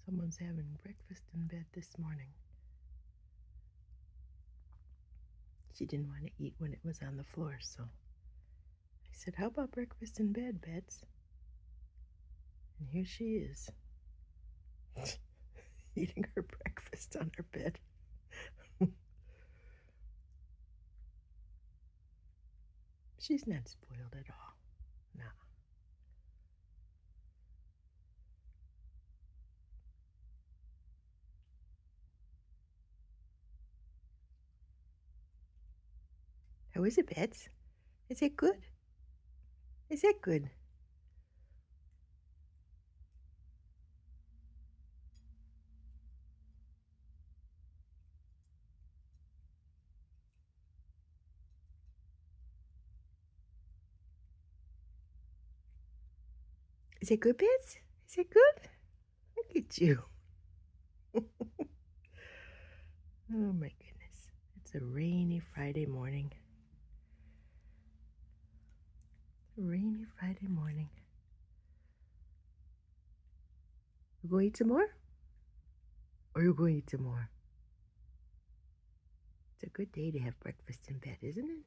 Someone's having breakfast in bed this morning. She didn't want to eat when it was on the floor, so I said, "How about breakfast in bed, Bets?" And here she is, eating her breakfast on her bed. She's not spoiled at all. Nah. How is it, Bets? Is it good? Is it good? Is it good, Bets? Is it good? Look at you. Oh my goodness. It's a rainy Friday morning. A rainy Friday morning. You going to eat some more? Or you going to eat some more? It's a good day to have breakfast in bed, isn't it?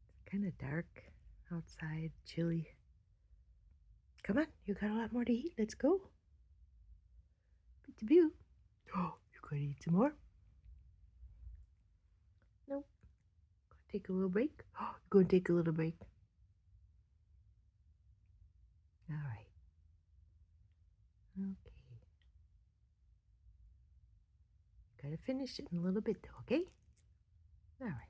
It's kind of dark outside, chilly. Come on, you got a lot more to eat. Let's go. Pew. Oh, you going to eat some more? No. Take a little break? Oh, you're going to take a little break? All right. Okay. Gotta finish it in a little bit, though, okay? All right.